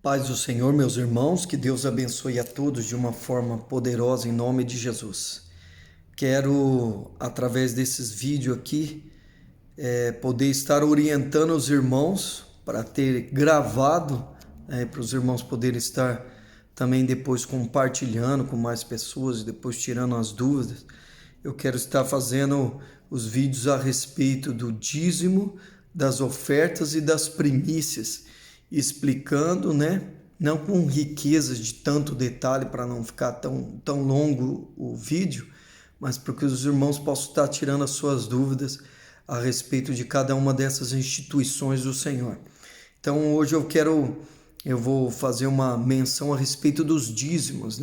Paz do Senhor, meus irmãos, que Deus abençoe a todos de uma forma poderosa em nome de Jesus. Quero, através desses vídeos aqui, poder estar orientando os irmãos para ter gravado, para os irmãos poderem estar também depois compartilhando com mais pessoas e depois tirando as dúvidas. Eu quero estar fazendo os vídeos a respeito do dízimo, das ofertas e das primícias, explicando, não com riquezas de tanto detalhe para não ficar tão longo o vídeo, mas para que os irmãos possam estar tirando as suas dúvidas a respeito de cada uma dessas instituições do Senhor. Então hoje eu vou fazer uma menção a respeito dos dízimos,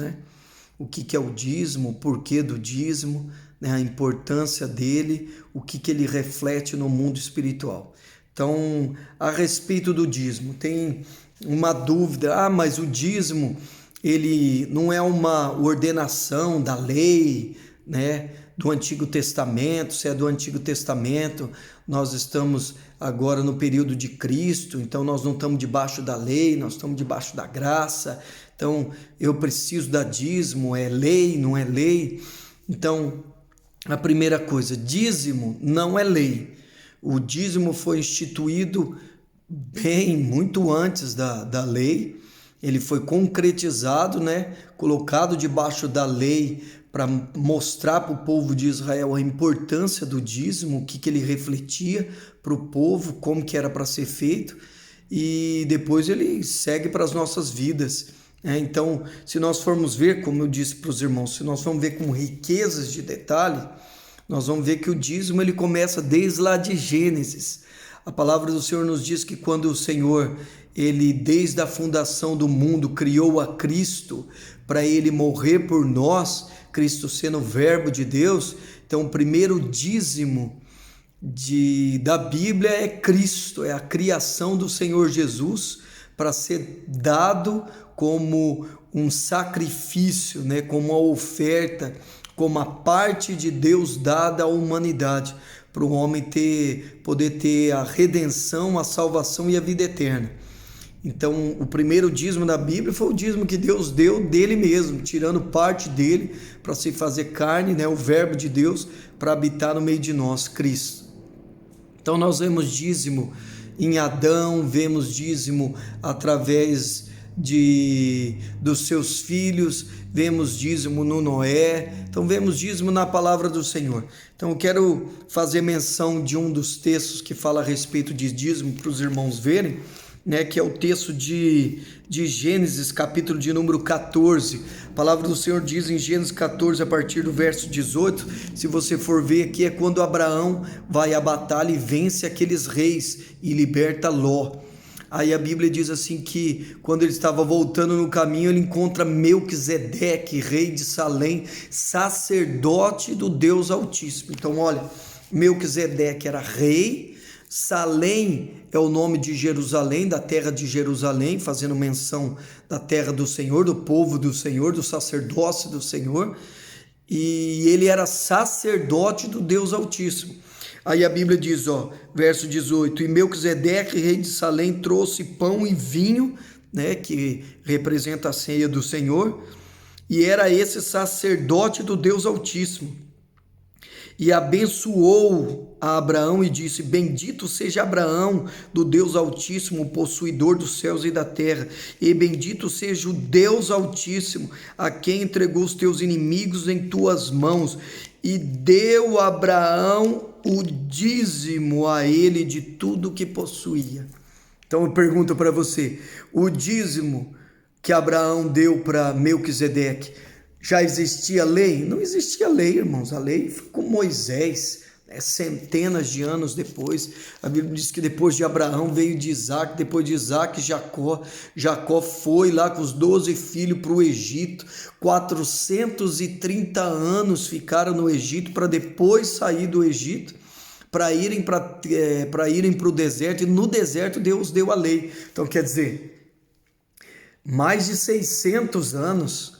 O que é o dízimo, o porquê do dízimo, a importância dele, o que ele reflete no mundo espiritual. Então, a respeito do dízimo, tem uma dúvida, mas o dízimo, ele não é uma ordenação da lei, do Antigo Testamento, se é do Antigo Testamento, nós estamos agora no período de Cristo, então nós não estamos debaixo da lei, nós estamos debaixo da graça, então eu preciso dar dízimo, é lei, não é lei? Então, a primeira coisa, dízimo não é lei. O dízimo foi instituído muito antes da lei. Ele foi concretizado, colocado debaixo da lei para mostrar para o povo de Israel a importância do dízimo, o que ele refletia para o povo, como que era para ser feito, e depois ele segue para as nossas vidas. Então, se nós formos ver, como eu disse para os irmãos, se nós formos ver com riquezas de detalhe, nós vamos ver que o dízimo ele começa desde lá de Gênesis. A palavra do Senhor nos diz que quando o Senhor, ele desde a fundação do mundo, criou a Cristo para ele morrer por nós, Cristo sendo o verbo de Deus, então o primeiro dízimo da Bíblia é Cristo, é a criação do Senhor Jesus para ser dado como um sacrifício, como uma oferta, como a parte de Deus dada à humanidade, para o homem poder ter a redenção, a salvação e a vida eterna. Então, o primeiro dízimo da Bíblia foi o dízimo que Deus deu dele mesmo, tirando parte dele para se fazer carne, o verbo de Deus, para habitar no meio de nós, Cristo. Então, nós vemos dízimo em Adão, vemos dízimo através dos seus filhos, vemos dízimo no Noé, então vemos dízimo na palavra do Senhor. Então eu quero fazer menção de um dos textos que fala a respeito de dízimo para os irmãos verem, que é o texto de Gênesis, capítulo de número 14. A palavra do Senhor diz em Gênesis 14, a partir do verso 18, se você for ver aqui, é quando Abraão vai à batalha e vence aqueles reis e liberta Ló. Aí a Bíblia diz assim que quando ele estava voltando no caminho, ele encontra Melquisedeque, rei de Salém, sacerdote do Deus Altíssimo. Então olha, Melquisedeque era rei, Salém é o nome de Jerusalém, da terra de Jerusalém, fazendo menção da terra do Senhor, do povo do Senhor, do sacerdócio do Senhor, e ele era sacerdote do Deus Altíssimo. Aí a Bíblia diz, verso 18, e Melquisedeque, rei de Salém, trouxe pão e vinho, que representa a ceia do Senhor, e era esse sacerdote do Deus Altíssimo. E abençoou a Abraão e disse, bendito seja Abraão, do Deus Altíssimo, possuidor dos céus e da terra, e bendito seja o Deus Altíssimo, a quem entregou os teus inimigos em tuas mãos, e deu a Abraão o dízimo a ele de tudo que possuía. Então eu pergunto para você, o dízimo que Abraão deu para Melquisedeque, já existia lei? Não existia lei, irmãos. A lei foi com Moisés, centenas de anos depois. A Bíblia diz que depois de Abraão veio de Isaac, depois de Isaac, Jacó. Jacó foi lá com os 12 filhos para o Egito. 430 anos ficaram no Egito para depois sair do Egito, para irem para o deserto. E no deserto Deus deu a lei. Então quer dizer, mais de 600 anos,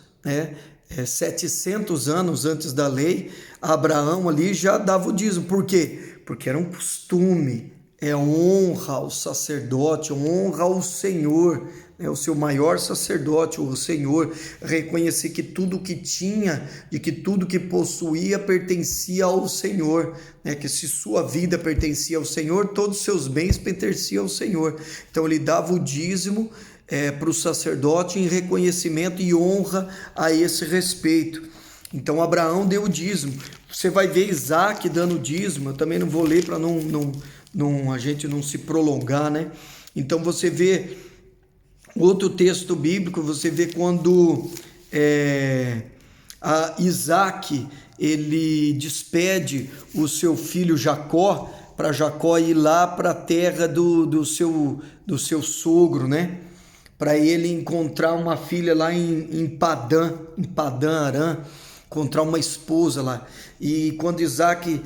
700 anos antes da lei, Abraão ali já dava o dízimo. Por quê? Porque era um costume, é honra ao sacerdote, honra ao Senhor, né, o seu maior sacerdote, o Senhor, reconhecer que tudo que tinha e que tudo que possuía pertencia ao Senhor, né, que se sua vida pertencia ao Senhor, todos os seus bens pertenciam ao Senhor. Então ele dava o dízimo para o sacerdote em reconhecimento e honra a esse respeito. Então Abraão deu o dízimo. Você vai ver Isaac dando dízimo. Eu também não vou ler para a gente não se prolongar, né? Então você vê outro texto bíblico, você vê quando Isaac ele despede o seu filho Jacó, para Jacó ir lá para a terra do seu sogro, né? Para ele encontrar uma filha lá em Padã Arã, encontrar uma esposa lá. E quando Isaac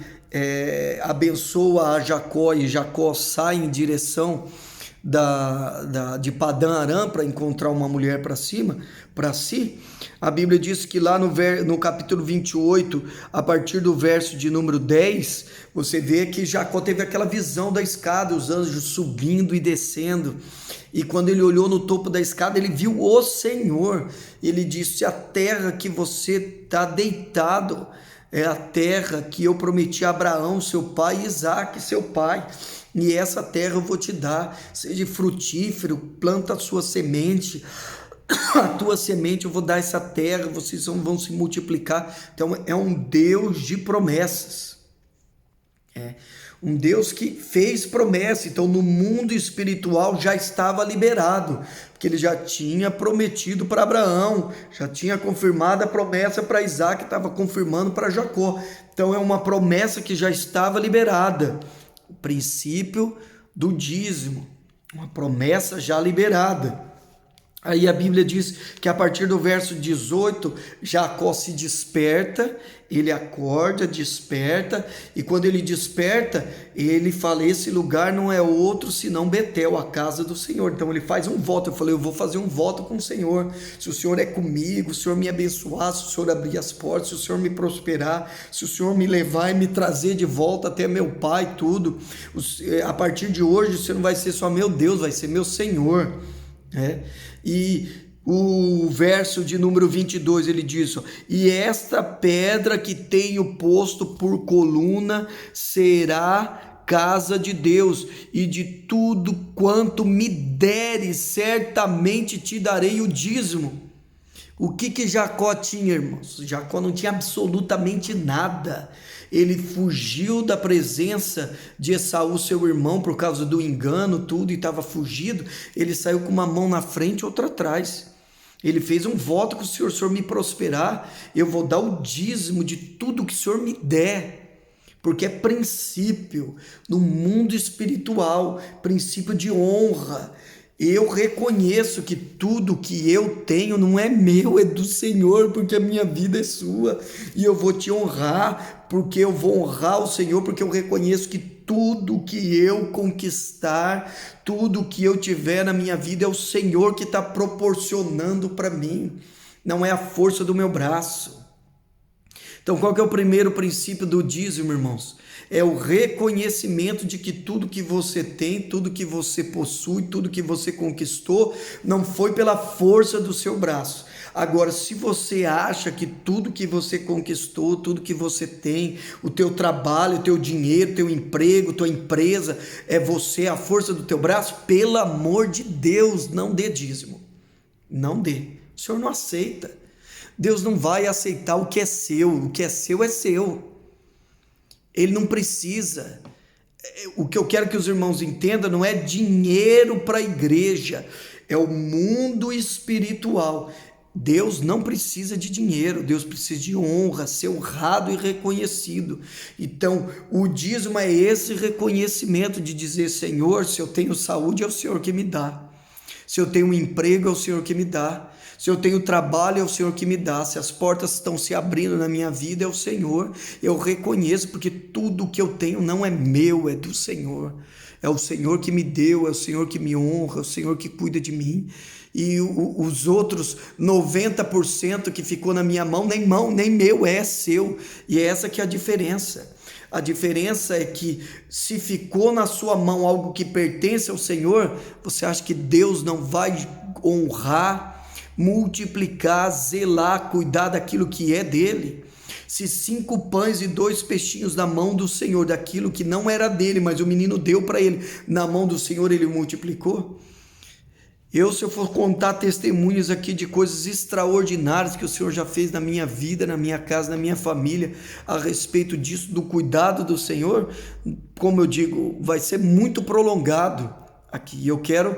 abençoa a Jacó e Jacó sai em direção de Padã Arã para encontrar uma mulher para si, a Bíblia diz que lá no capítulo 28, a partir do verso de número 10, você vê que Jacó teve aquela visão da escada, os anjos subindo e descendo, e quando ele olhou no topo da escada, ele viu o Senhor. Ele disse: a terra que você está deitado é a terra que eu prometi a Abraão, seu pai, e Isaque, seu pai, e essa terra eu vou te dar. Seja frutífero, planta a sua semente, a tua semente eu vou dar essa terra, vocês vão se multiplicar. Então é um Deus de promessas, um Deus que fez promessa. Então no mundo espiritual já estava liberado, porque ele já tinha prometido para Abraão, já tinha confirmado a promessa para Isaac, estava confirmando para Jacó. Então é uma promessa que já estava liberada, o princípio do dízimo, uma promessa já liberada. Aí a Bíblia diz que a partir do verso 18, Jacó se desperta, ele acorda, desperta, e quando ele desperta, ele fala: esse lugar não é outro senão Betel, a casa do Senhor. Então ele faz um voto. Eu falei: eu vou fazer um voto com o Senhor. Se o Senhor é comigo, se o Senhor me abençoar, se o Senhor abrir as portas, se o Senhor me prosperar, se o Senhor me levar e me trazer de volta até meu pai, tudo. A partir de hoje você não vai ser só meu Deus, vai ser meu Senhor. E o verso de número 22 ele diz: e esta pedra que tenho posto por coluna será casa de Deus, e de tudo quanto me deres certamente te darei o dízimo. O que Jacó tinha, irmãos? Jacó não tinha absolutamente nada. Ele fugiu da presença de Esaú, seu irmão, por causa do engano, tudo, e estava fugido. Ele saiu com uma mão na frente e outra atrás. Ele fez um voto com o Senhor: se o Senhor me prosperar, eu vou dar o dízimo de tudo que o Senhor me der. Porque é princípio no mundo espiritual, princípio de honra. Eu reconheço que tudo que eu tenho não é meu, é do Senhor, porque a minha vida é sua, e eu vou te honrar, porque eu vou honrar o Senhor, porque eu reconheço que tudo que eu conquistar, tudo que eu tiver na minha vida é o Senhor que está proporcionando para mim, não é a força do meu braço. Então qual que é o primeiro princípio do dízimo, irmãos? É o reconhecimento de que tudo que você tem, tudo que você possui, tudo que você conquistou, não foi pela força do seu braço. Agora, se você acha que tudo que você conquistou, tudo que você tem, o teu trabalho, o teu dinheiro, o teu emprego, tua empresa, é você, a força do teu braço, pelo amor de Deus, não dê dízimo. Não dê. O Senhor não aceita. Deus não vai aceitar o que é seu. O que é seu é seu. Ele não precisa. O que eu quero que os irmãos entendam não é dinheiro para a igreja, é o mundo espiritual. Deus não precisa de dinheiro, Deus precisa de honra, ser honrado e reconhecido. Então, o dízimo é esse reconhecimento de dizer: Senhor, se eu tenho saúde, é o Senhor que me dá. Se eu tenho um emprego, é o Senhor que me dá. Se eu tenho trabalho, é o Senhor que me dá. Se as portas estão se abrindo na minha vida, é o Senhor. Eu reconheço, porque tudo que eu tenho não é meu, é do Senhor. É o Senhor que me deu, é o Senhor que me honra, é o Senhor que cuida de mim. E os outros 90% que ficou na minha mão, nem meu, é seu. E é essa que é a diferença. A diferença é que se ficou na sua mão algo que pertence ao Senhor, você acha que Deus não vai honrar, multiplicar, zelar, cuidar daquilo que é dele? Se 5 pães e 2 peixinhos na mão do Senhor, daquilo que não era dele, mas o menino deu para ele, na mão do Senhor ele multiplicou? Se eu for contar testemunhos aqui de coisas extraordinárias que o Senhor já fez na minha vida, na minha casa, na minha família, a respeito disso, do cuidado do Senhor, como eu digo, vai ser muito prolongado aqui. Eu quero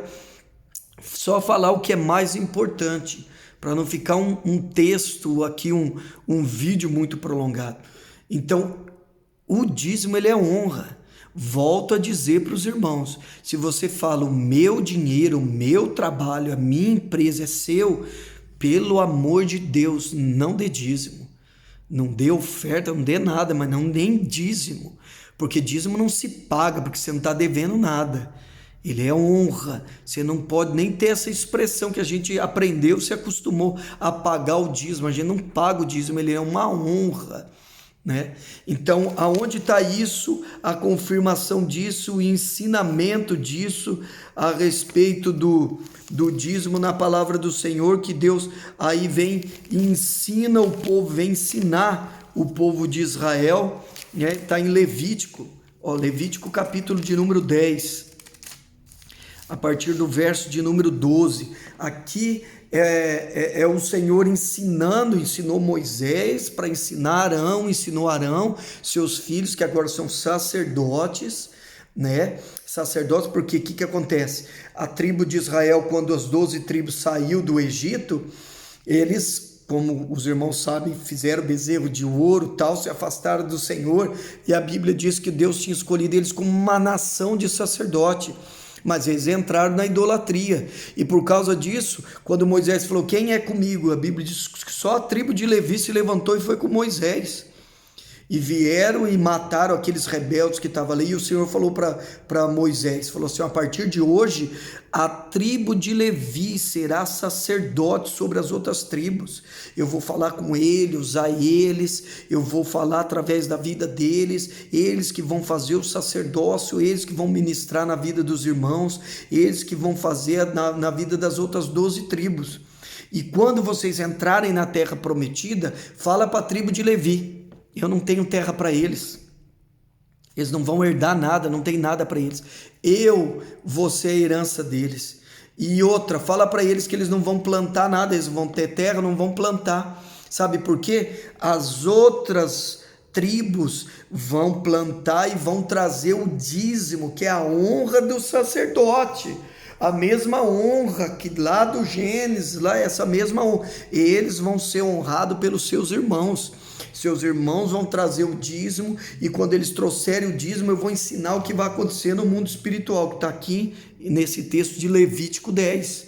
só falar o que é mais importante, para não ficar um texto aqui, um vídeo muito prolongado. Então, o dízimo ele é honra. Volto a dizer para os irmãos, se você fala o meu dinheiro, o meu trabalho, a minha empresa é seu, pelo amor de Deus, não dê dízimo. Não dê oferta, não dê nada, mas não dê dízimo. Porque dízimo não se paga, porque você não está devendo nada. Ele é honra. Você não pode nem ter essa expressão que a gente aprendeu, se acostumou a pagar o dízimo. A gente não paga o dízimo, ele é uma honra. Né? Então, aonde está isso, a confirmação disso, o ensinamento disso a respeito do dízimo na palavra do Senhor, que Deus aí vem e ensina o povo, vem ensinar o povo de Israel, né? Está em Levítico, Levítico capítulo de número 10, a partir do verso de número 12, aqui é o Senhor ensinou Moisés para ensinar Arão, ensinou Arão, seus filhos, que agora são sacerdotes, né? Sacerdotes, porque o que acontece? A tribo de Israel, quando as 12 tribos saiu do Egito, eles, como os irmãos sabem, fizeram bezerro de ouro, tal, se afastaram do Senhor, e a Bíblia diz que Deus tinha escolhido eles como uma nação de sacerdote. Mas eles entraram na idolatria, e por causa disso, quando Moisés falou, quem é comigo? A Bíblia diz que só a tribo de Levi se levantou e foi com Moisés, e vieram e mataram aqueles rebeldes que estavam ali, e o Senhor falou para Moisés, falou assim, a partir de hoje, a tribo de Levi será sacerdote sobre as outras tribos, eu vou falar com eles, usar eles, eu vou falar através da vida deles, eles que vão fazer o sacerdócio, eles que vão ministrar na vida dos irmãos, eles que vão fazer na vida das outras 12 tribos, e quando vocês entrarem na terra prometida, fala para a tribo de Levi, eu não tenho terra para eles, eles não vão herdar nada, não tem nada para eles, eu vou ser a herança deles. E outra, fala para eles que eles não vão plantar nada, eles vão ter terra, não vão plantar. Sabe por quê? As outras tribos vão plantar e vão trazer o dízimo, que é a honra do sacerdote. A mesma honra que lá do Gênesis, lá essa mesma honra, eles vão ser honrados pelos seus irmãos. Seus irmãos vão trazer o dízimo, e quando eles trouxerem o dízimo, eu vou ensinar o que vai acontecer no mundo espiritual, que está aqui nesse texto de Levítico 10.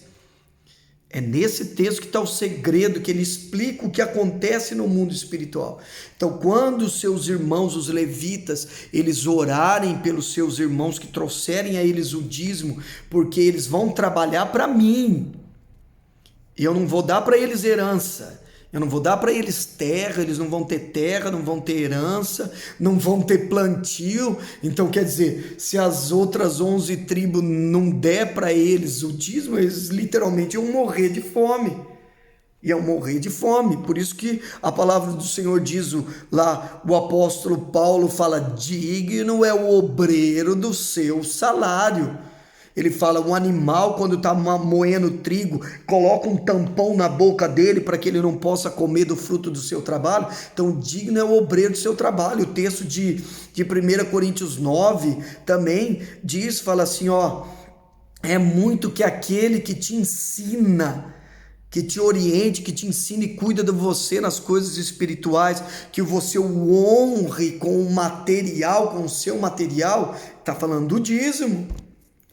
É nesse texto que está o segredo, que ele explica o que acontece no mundo espiritual. Então, quando os seus irmãos, os levitas, eles orarem pelos seus irmãos, que trouxerem a eles o dízimo, porque eles vão trabalhar para mim, eu não vou dar para eles herança, eu não vou dar para eles terra, eles não vão ter terra, não vão ter herança, não vão ter plantio. Então, quer dizer, se as outras 11 tribos não der para eles o dízimo, eles literalmente iam morrer de fome. Iam morrer de fome. Por isso que a palavra do Senhor diz lá, o apóstolo Paulo fala, digno é o obreiro do seu salário. Ele fala, um animal quando está moendo trigo, coloca um tampão na boca dele para que ele não possa comer do fruto do seu trabalho. Então, digno é o obreiro do seu trabalho. O texto de 1 Coríntios 9 também diz, fala assim, é muito que aquele que te ensina, que te oriente, que te ensine e cuida de você nas coisas espirituais, que você o honre com o material, com o seu material, está falando do dízimo.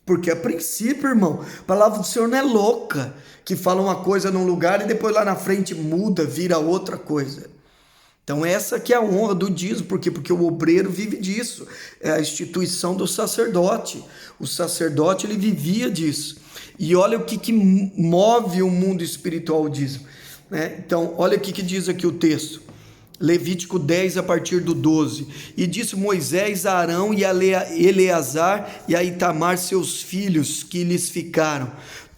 Porque a princípio, irmão, a palavra do Senhor não é louca, que fala uma coisa num lugar e depois lá na frente muda, vira outra coisa. Então essa que é a honra do dízimo, por quê? Porque o obreiro vive disso, é a instituição do sacerdote. O sacerdote, ele vivia disso. E olha o que move o mundo espiritual, o dízimo, né? Então, olha o que diz aqui o texto. Levítico 10, a partir do 12. E disse Moisés a Arão e a Eleazar e a Itamar, seus filhos, que lhes ficaram: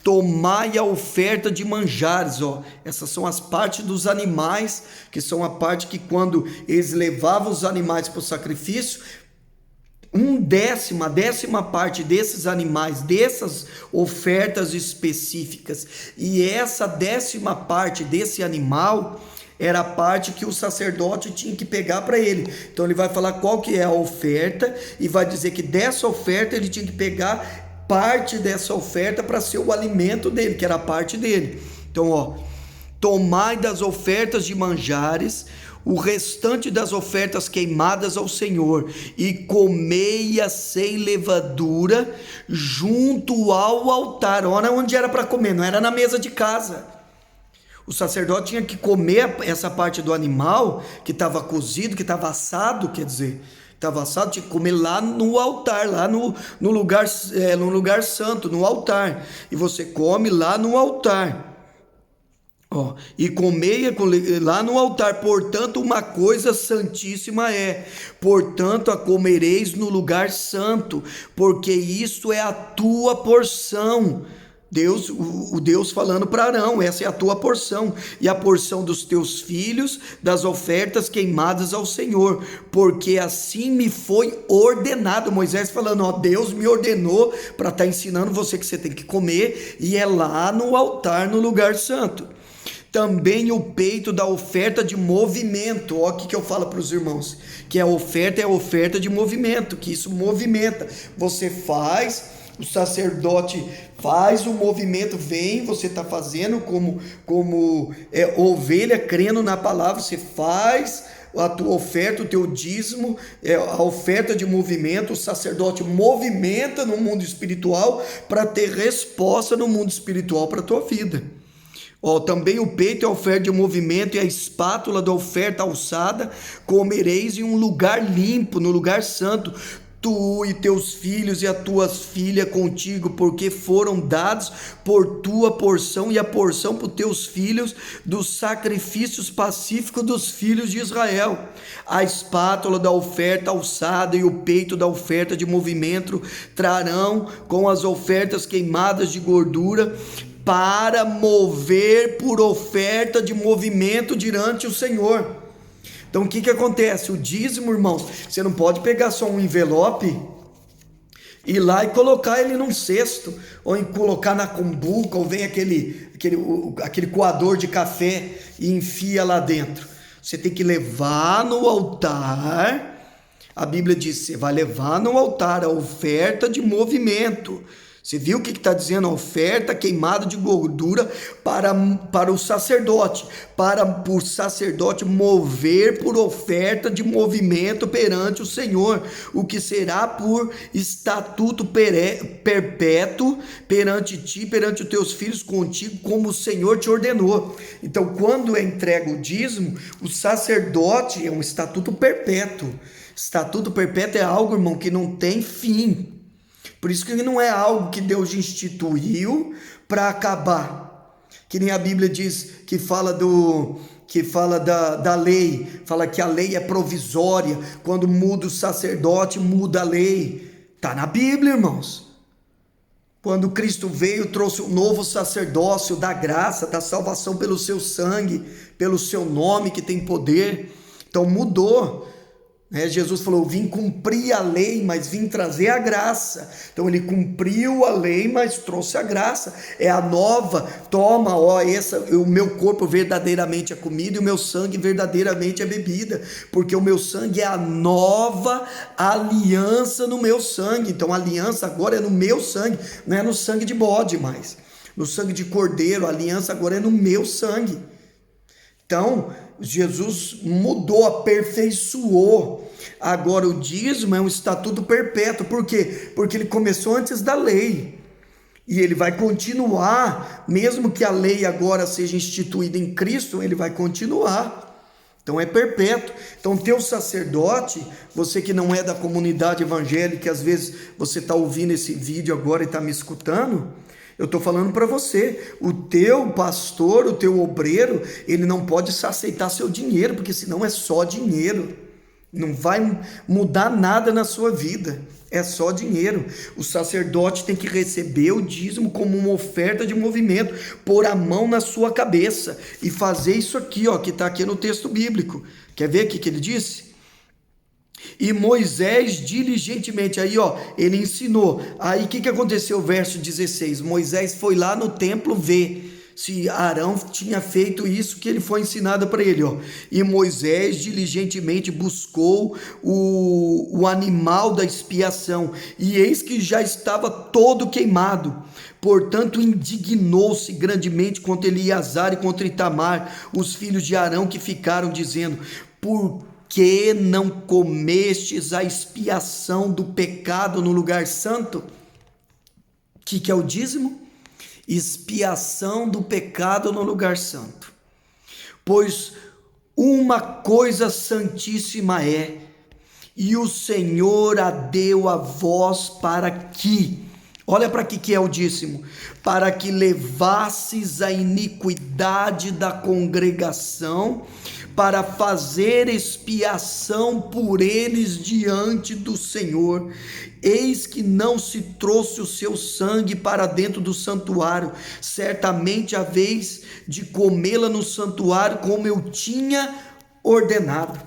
tomai a oferta de manjares. Essas são as partes dos animais, que são a parte que quando eles levavam os animais para o sacrifício, a décima parte desses animais, dessas ofertas específicas, e essa décima parte desse animal era a parte que o sacerdote tinha que pegar para ele. Então ele vai falar qual que é a oferta e vai dizer que dessa oferta ele tinha que pegar parte dessa oferta para ser o alimento dele, que era a parte dele. Então, tomai das ofertas de manjares o restante das ofertas queimadas ao Senhor, e comei-a sem levadura junto ao altar. Olha onde era para comer, não era na mesa de casa. O sacerdote tinha que comer essa parte do animal que estava cozido, que estava assado, estava assado, tinha que comer lá no altar, lá no lugar santo, no altar. E você come lá no altar. E comeia lá no altar. Portanto, uma coisa santíssima é, portanto a comereis no lugar santo, porque isso é a tua porção. Deus falando para Arão: essa é a tua porção, e a porção dos teus filhos das ofertas queimadas ao Senhor, porque assim me foi ordenado. Moisés falando: Deus me ordenou para estar ensinando você que você tem que comer, e é lá no altar, no lugar santo. Também o peito da oferta de movimento. O que eu falo para os irmãos, que a oferta é a oferta de movimento, que isso movimenta. Você faz, o sacerdote faz o movimento, vem, você está fazendo como ovelha, crendo na palavra, você faz a tua oferta, o teu dízimo, a oferta de movimento. O sacerdote movimenta no mundo espiritual para ter resposta no mundo espiritual para a tua vida. Também o peito é a oferta de movimento, e a espátula da oferta alçada comereis em um lugar limpo, no lugar santo, tu e teus filhos e as tuas filhas contigo, porque foram dados por tua porção e a porção para os teus filhos dos sacrifícios pacíficos dos filhos de Israel. A espátula da oferta alçada e o peito da oferta de movimento trarão com as ofertas queimadas de gordura, para mover por oferta de movimento diante o Senhor. Então o que acontece? O dízimo, irmãos, você não pode pegar só um envelope, ir lá e colocar ele num cesto, ou colocar na cumbuca, ou vem aquele coador de café e enfia lá dentro. Você tem que levar no altar. A Bíblia diz: você vai levar no altar a oferta de movimento. Você viu o que está dizendo? A oferta queimada de gordura para o sacerdote, para o sacerdote mover por oferta de movimento perante o Senhor, o que será por estatuto perpétuo perante ti, perante os teus filhos contigo, como o Senhor te ordenou. Então, quando é entregue o dízimo, o sacerdote é um estatuto perpétuo. Estatuto perpétuo é algo, irmão, que não tem fim. Por isso que não é algo que Deus instituiu para acabar. Que nem a Bíblia diz, que fala da lei, fala que a lei é provisória. Quando muda o sacerdote, muda a lei. Está na Bíblia, irmãos. Quando Cristo veio, trouxe um novo sacerdócio da graça, da salvação pelo seu sangue, pelo seu nome que tem poder. Então mudou. Jesus falou: vim cumprir a lei, mas vim trazer a graça. Então ele cumpriu a lei, mas trouxe a graça. É a nova, toma, o meu corpo verdadeiramente é comida e o meu sangue verdadeiramente é bebida, porque o meu sangue é a nova aliança no meu sangue. Então a aliança agora é no meu sangue, não é no sangue de bode mais, no sangue de cordeiro. A aliança agora é no meu sangue. Então, Jesus mudou, aperfeiçoou. Agora o dízimo é um estatuto perpétuo. Por quê? Porque ele começou antes da lei. E ele vai continuar, mesmo que a lei agora seja instituída em Cristo, ele vai continuar. Então é perpétuo. Então teu sacerdote, você que não é da comunidade evangélica, às vezes você está ouvindo esse vídeo agora e está me escutando, Eu estou falando para você, o teu pastor, o teu obreiro, ele não pode só aceitar seu dinheiro, porque senão é só dinheiro. Não vai mudar nada na sua vida, é só dinheiro. O sacerdote tem que receber o dízimo como uma oferta de movimento, pôr a mão na sua cabeça e fazer isso aqui, ó, que está aqui no texto bíblico. Quer ver aqui que ele disse? E Moisés diligentemente, aí ó, ele ensinou. Aí o que aconteceu? Verso 16, Moisés foi lá no templo ver se Arão tinha feito isso que ele foi ensinado para ele, ó. E Moisés diligentemente buscou o animal da expiação, e eis que já estava todo queimado. Portanto, indignou-se grandemente contra Eleazar e contra Itamar, os filhos de Arão, que ficaram dizendo: por que não comestes a expiação do pecado no lugar santo? O que é o dízimo? Expiação do pecado no lugar santo. Pois uma coisa santíssima é, e o Senhor a deu a vós para que, olha para que é o dízimo, para que levasses a iniquidade da congregação, para fazer expiação por eles diante do Senhor. Eis que não se trouxe o seu sangue para dentro do santuário, certamente a vez de comê-la no santuário, como eu tinha ordenado.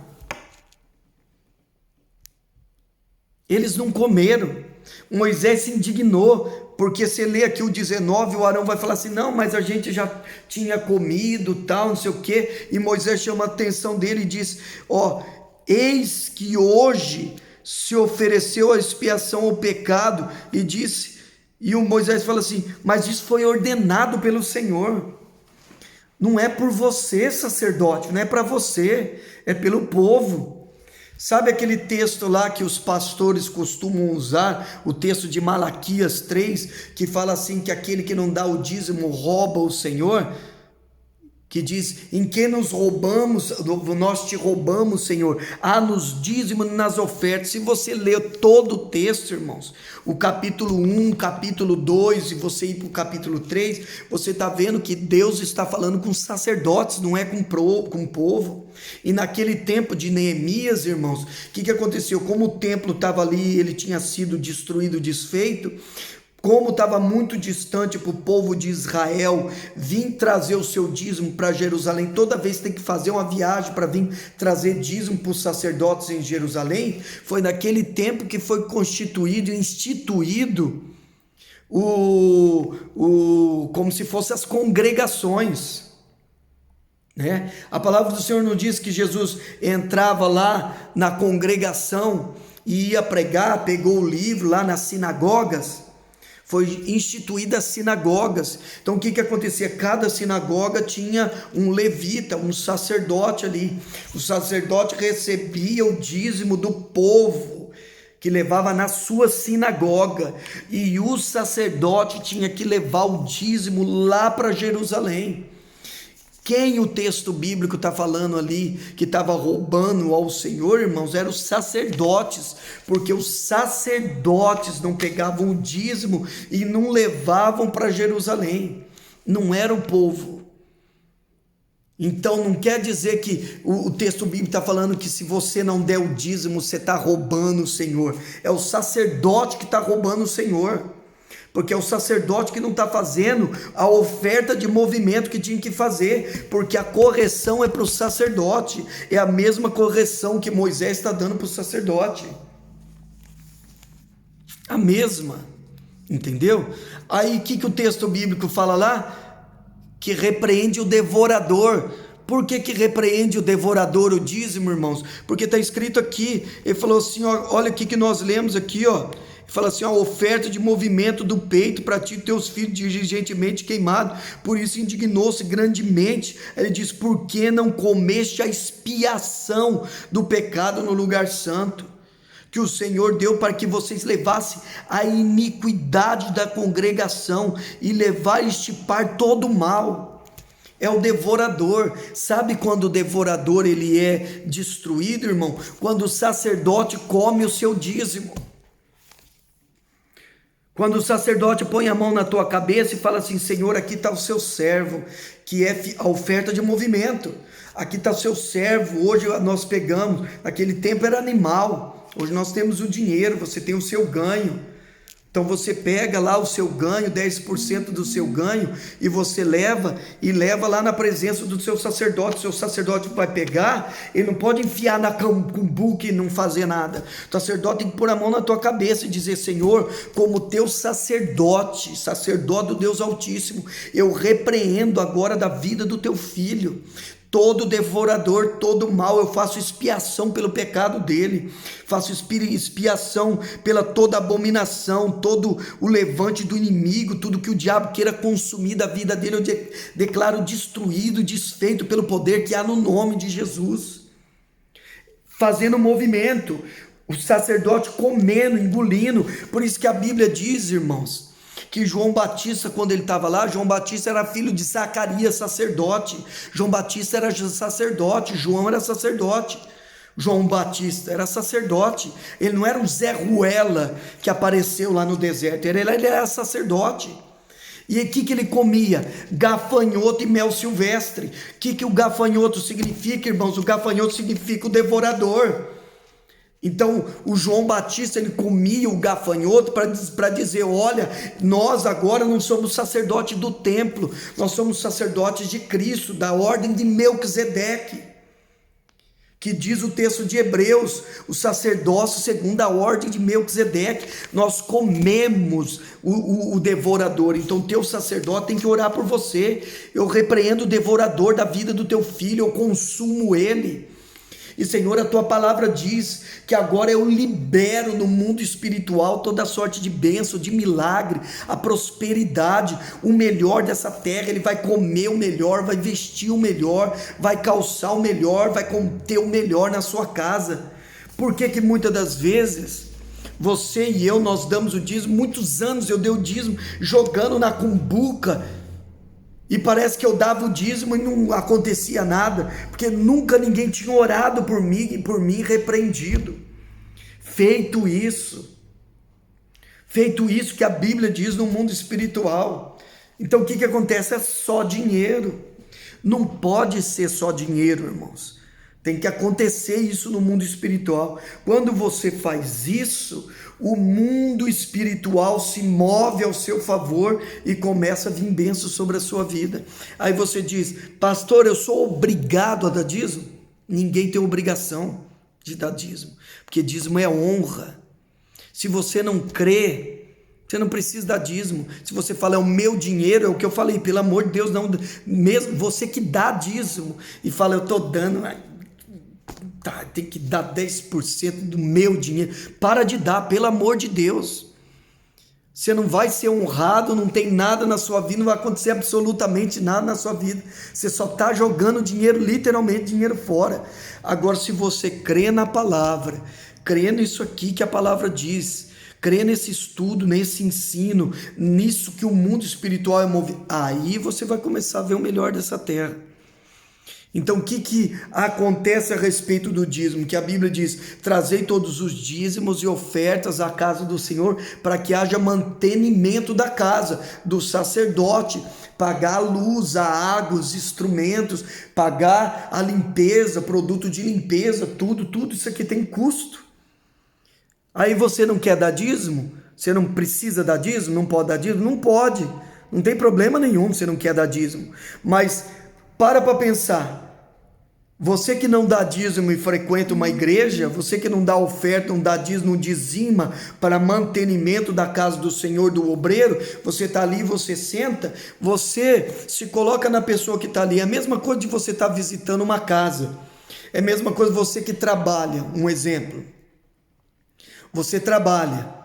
Eles não comeram. Moisés se indignou, porque você lê aqui o 19, o Arão vai falar assim: não, mas a gente já tinha comido, tal, não sei o quê. E Moisés chama a atenção dele e diz: ó, eis que hoje se ofereceu a expiação ao pecado, e disse, e o Moisés fala assim: mas isso foi ordenado pelo Senhor. Não é por você, sacerdote, não é para você, é pelo povo. Sabe aquele texto lá que os pastores costumam usar, o texto de Malaquias 3, que fala assim, que aquele que não dá o dízimo rouba o Senhor? Que diz: em que nos roubamos, nós te roubamos, Senhor, nos dízimos, nas ofertas. Se você ler todo o texto, irmãos, o capítulo 1, capítulo 2, e você ir para o capítulo 3, você está vendo que Deus está falando com sacerdotes, não é com o povo. E naquele tempo de Neemias, irmãos, o que aconteceu? Como o templo estava ali, ele tinha sido destruído, desfeito, como estava muito distante para o povo de Israel vir trazer o seu dízimo para Jerusalém, toda vez tem que fazer uma viagem para vir trazer dízimo para os sacerdotes em Jerusalém, foi naquele tempo que foi constituído, instituído, como se fossem as congregações. Né? A palavra do Senhor não diz que Jesus entrava lá na congregação e ia pregar, pegou o livro lá nas sinagogas. Foi instituída as sinagogas. Então o que acontecia? Cada sinagoga tinha um levita, um sacerdote ali. O sacerdote recebia o dízimo do povo que levava na sua sinagoga, e o sacerdote tinha que levar o dízimo lá para Jerusalém. Quem o texto bíblico está falando ali que estava roubando ao Senhor, irmãos, eram os sacerdotes, porque os sacerdotes não pegavam o dízimo e não levavam para Jerusalém, não era o povo. Então não quer dizer que o texto bíblico está falando que se você não der o dízimo, você está roubando o Senhor. É o sacerdote que está roubando o Senhor, porque é o sacerdote que não está fazendo a oferta de movimento que tinha que fazer, porque a correção é para o sacerdote, é a mesma correção que Moisés está dando para o sacerdote, a mesma, entendeu? Aí o que o texto bíblico fala lá? Que repreende o devorador. Por que repreende o devorador o dízimo, irmãos? Porque está escrito aqui, ele falou assim, ó, olha o que nós lemos aqui, ó. Fala assim, a oferta de movimento do peito para ti e teus filhos diligentemente queimado, por isso indignou-se grandemente. Ele diz: por que não comeste a expiação do pecado no lugar santo, que o Senhor deu para que vocês levassem a iniquidade da congregação e levar e estipar todo o mal? É o devorador. Sabe quando o devorador ele é destruído, irmão? Quando o sacerdote come o seu dízimo. Quando o sacerdote põe a mão na tua cabeça e fala assim: Senhor, aqui está o seu servo, que é a oferta de movimento. Aqui está o seu servo. Hoje nós pegamos, naquele tempo era animal, hoje nós temos o dinheiro, você tem o seu ganho. Então você pega lá o seu ganho, 10% do seu ganho, e você leva lá na presença do seu sacerdote. O seu sacerdote vai pegar, ele não pode enfiar na cumbuca e não fazer nada. O sacerdote tem que pôr a mão na tua cabeça e dizer: Senhor, como teu sacerdote do Deus Altíssimo, eu repreendo agora da vida do teu filho todo devorador, todo mal. Eu faço expiação pelo pecado dele, faço expiação pela toda abominação, todo o levante do inimigo, tudo que o diabo queira consumir da vida dele, eu declaro destruído, desfeito pelo poder que há no nome de Jesus. Fazendo movimento, o sacerdote comendo, engolindo. Por isso que a Bíblia diz, irmãos, que João Batista, quando ele estava lá, João Batista era filho de Zacarias, sacerdote. João Batista era sacerdote, João era sacerdote. João Batista era sacerdote. Ele não era um Zé Ruela que apareceu lá no deserto, ele era sacerdote. E o que ele comia? Gafanhoto e mel silvestre. O que o gafanhoto significa, irmãos? O gafanhoto significa o devorador. Então o João Batista, ele comia o gafanhoto para dizer: olha, nós agora não somos sacerdotes do templo, nós somos sacerdotes de Cristo, da ordem de Melquisedeque, que diz o texto de Hebreus, o sacerdócio segundo a ordem de Melquisedeque. Nós comemos o devorador. Então teu sacerdote tem que orar por você. Eu repreendo o devorador da vida do teu filho, eu consumo ele. E Senhor, a tua palavra diz que agora eu libero no mundo espiritual toda sorte de bênção, de milagre, a prosperidade, o melhor dessa terra. Ele vai comer o melhor, vai vestir o melhor, vai calçar o melhor, vai ter o melhor na sua casa. Por que muitas das vezes você e eu, nós damos o dízimo? Muitos anos eu dei o dízimo jogando na cumbuca, e parece que eu dava o dízimo e não acontecia nada, porque nunca ninguém tinha orado por mim repreendido. Feito isso que a Bíblia diz no mundo espiritual. Então o que acontece? É só dinheiro. Não pode ser só dinheiro, irmãos. Tem que acontecer isso no mundo espiritual. Quando você faz isso, o mundo espiritual se move ao seu favor e começa a vir bênção sobre a sua vida. Aí você diz: pastor, eu sou obrigado a dar dízimo? Ninguém tem obrigação de dar dízimo, porque dízimo é honra. Se você não crê, você não precisa dar dízimo. Se você fala: é o meu dinheiro, é o que eu falei, pelo amor de Deus, não. Mesmo você que dá dízimo e fala: eu estou dando, tá, tem que dar 10% do meu dinheiro. Para de dar, pelo amor de Deus. Você não vai ser honrado, não tem nada na sua vida, não vai acontecer absolutamente nada na sua vida. Você só está jogando dinheiro, literalmente dinheiro fora. Agora, se você crê na palavra, crê nisso aqui que a palavra diz, crê nesse estudo, nesse ensino, nisso que o mundo espiritual é movido, aí você vai começar a ver o melhor dessa terra. Então o que acontece a respeito do dízimo? Que a Bíblia diz: trazei todos os dízimos e ofertas à casa do Senhor, para que haja mantenimento da casa, do sacerdote, pagar a luz, a água, os instrumentos, pagar a limpeza, produto de limpeza, tudo isso aqui tem custo. Aí você não quer dar dízimo? Você não precisa dar dízimo? Não pode dar dízimo? Não pode, não tem problema nenhum, você não quer dar dízimo. Mas para pensar, você que não dá dízimo e frequenta uma igreja, você que não dá oferta, não dá dízimo, não dizima para mantenimento da casa do Senhor, do obreiro, você está ali, você senta, você se coloca na pessoa que está ali. É a mesma coisa de você estar visitando uma casa, é a mesma coisa você que trabalha. Um exemplo, você trabalha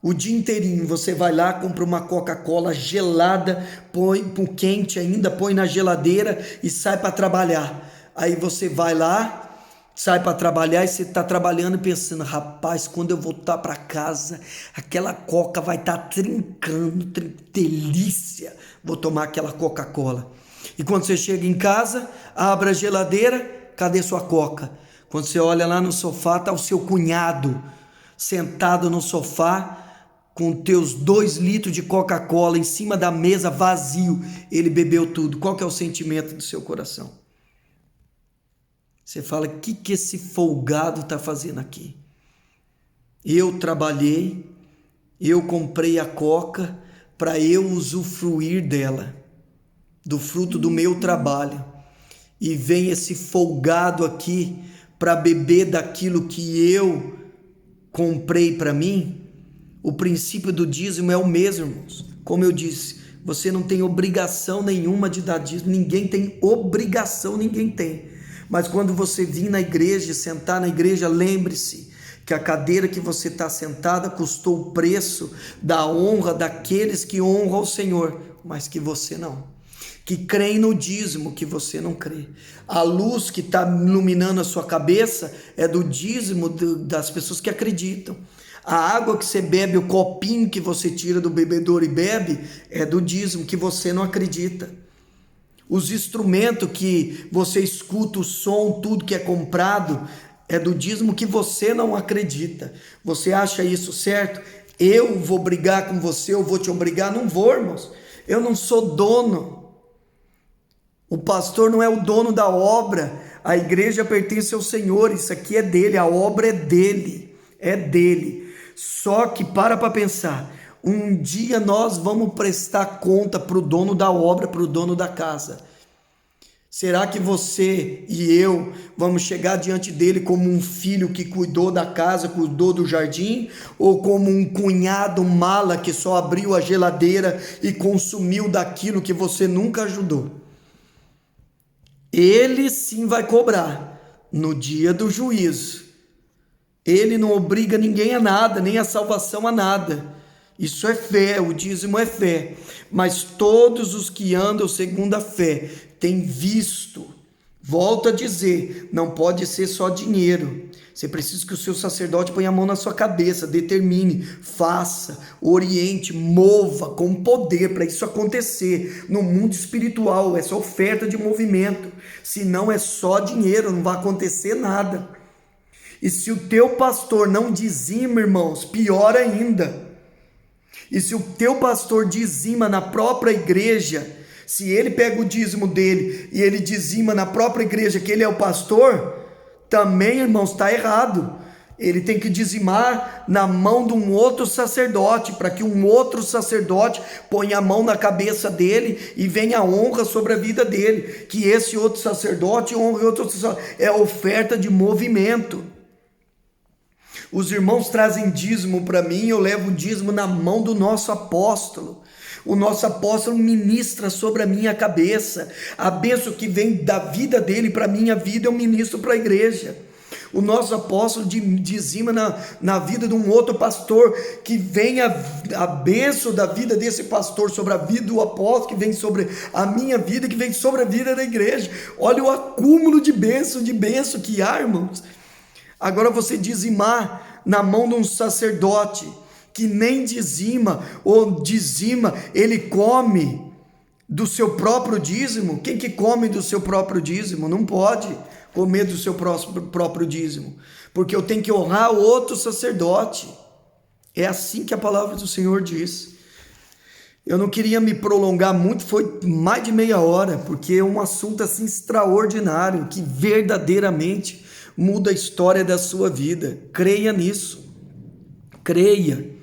o dia inteirinho, você vai lá, compra uma Coca-Cola gelada, põe com quente ainda, põe na geladeira e sai para trabalhar. Aí você vai lá, sai para trabalhar e você está trabalhando e pensando: rapaz, quando eu voltar para casa, aquela Coca vai estar trincando, delícia, vou tomar aquela Coca-Cola. E quando você chega em casa, abre a geladeira, cadê sua Coca? Quando você olha lá no sofá, está o seu cunhado sentado no sofá, com teus 2 litros de Coca-Cola em cima da mesa vazio, ele bebeu tudo. Qual que é o sentimento do seu coração? Você fala, o que esse folgado está fazendo aqui? Eu trabalhei, eu comprei a Coca para eu usufruir dela, do fruto do meu trabalho. E vem esse folgado aqui para beber daquilo que eu comprei para mim. O princípio do dízimo é o mesmo, irmãos. Como eu disse, você não tem obrigação nenhuma de dar dízimo, ninguém tem obrigação, ninguém tem. Mas quando você vir na igreja, sentar na igreja, lembre-se que a cadeira que você está sentada custou o preço da honra daqueles que honram o Senhor, mas que você não. Que creem no dízimo que você não crê. A luz que está iluminando a sua cabeça é do dízimo das pessoas que acreditam. A água que você bebe, o copinho que você tira do bebedouro e bebe, é do dízimo que você não acredita. Os instrumentos que você escuta, o som, tudo que é comprado, é do dízimo que você não acredita. Você acha isso certo? Eu vou brigar com você, eu vou te obrigar? Não vou, irmãos. Eu não sou dono. O pastor não é o dono da obra. A igreja pertence ao Senhor. Isso aqui é dele, a obra é dele. É dele. Só que para pensar. Um dia nós vamos prestar conta para o dono da obra, para o dono da casa. Será que você e eu vamos chegar diante dele como um filho que cuidou da casa, cuidou do jardim? Ou como um cunhado mala que só abriu a geladeira e consumiu daquilo que você nunca ajudou? Ele sim vai cobrar no dia do juízo. Ele não obriga ninguém a nada, nem a salvação a nada. Isso é fé, o dízimo é fé. Mas todos os que andam segundo a fé têm visto. Volto a dizer, não pode ser só dinheiro. Você precisa que o seu sacerdote ponha a mão na sua cabeça, determine, faça, oriente, mova com poder para isso acontecer. No mundo espiritual, essa oferta de movimento. Se não é só dinheiro, não vai acontecer nada. E se o teu pastor não dizima, irmãos, pior ainda. E se o teu pastor dizima na própria igreja, se ele pega o dízimo dele e ele dizima na própria igreja que ele é o pastor, também, irmãos, está errado. Ele tem que dizimar na mão de um outro sacerdote, para que um outro sacerdote ponha a mão na cabeça dele e venha a honra sobre a vida dele. Que esse outro sacerdote honre outro sacerdote. É oferta de movimento. Os irmãos trazem dízimo para mim, eu levo o dízimo na mão do nosso apóstolo. O nosso apóstolo ministra sobre a minha cabeça. A bênção que vem da vida dele para a minha vida, eu ministro para a igreja. O nosso apóstolo dizima na vida de um outro pastor, que vem a bênção da vida desse pastor sobre a vida do apóstolo, que vem sobre a minha vida, que vem sobre a vida da igreja. Olha o acúmulo de bênção que há, irmãos. Agora você dizimar na mão de um sacerdote que nem dizima ou dizima, ele come do seu próprio dízimo. Quem que come do seu próprio dízimo? Não pode comer do seu próprio dízimo, porque eu tenho que honrar o outro sacerdote. É assim que a palavra do Senhor diz. Eu não queria me prolongar muito, foi mais de meia hora, porque é um assunto assim extraordinário, que verdadeiramente muda a história da sua vida. Creia nisso. Creia.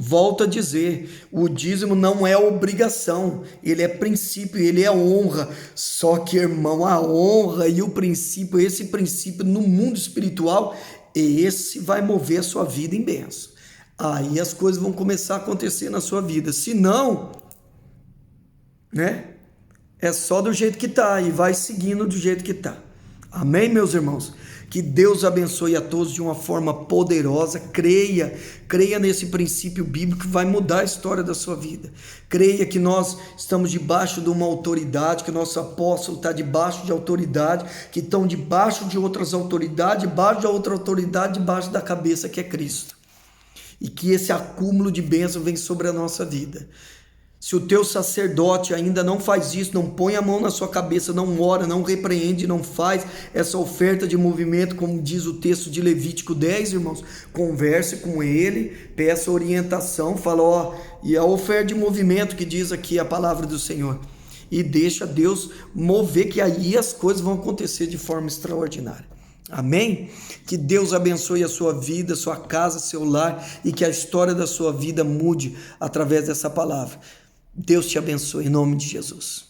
Volto a dizer, o dízimo não é obrigação, ele é princípio, ele é honra. Só que, irmão, a honra e o princípio, esse princípio no mundo espiritual, esse vai mover a sua vida em bênção. Aí as coisas vão começar a acontecer na sua vida. Se não, né? É só do jeito que está e vai seguindo do jeito que está. Amém, meus irmãos? Que Deus abençoe a todos de uma forma poderosa. Creia nesse princípio bíblico que vai mudar a história da sua vida. Creia que nós estamos debaixo de uma autoridade, que o nosso apóstolo está debaixo de autoridade, que estão debaixo de outras autoridades, debaixo de outra autoridade, debaixo da cabeça que é Cristo. E que esse acúmulo de bênção vem sobre a nossa vida. Se o teu sacerdote ainda não faz isso, não põe a mão na sua cabeça, não ora, não repreende, não faz essa oferta de movimento, como diz o texto de Levítico 10, irmãos, converse com ele, peça orientação, fala, ó, e a oferta de movimento que diz aqui a palavra do Senhor, e deixa Deus mover, que aí as coisas vão acontecer de forma extraordinária. Amém? Que Deus abençoe a sua vida, sua casa, seu lar, e que a história da sua vida mude através dessa palavra. Deus te abençoe em nome de Jesus.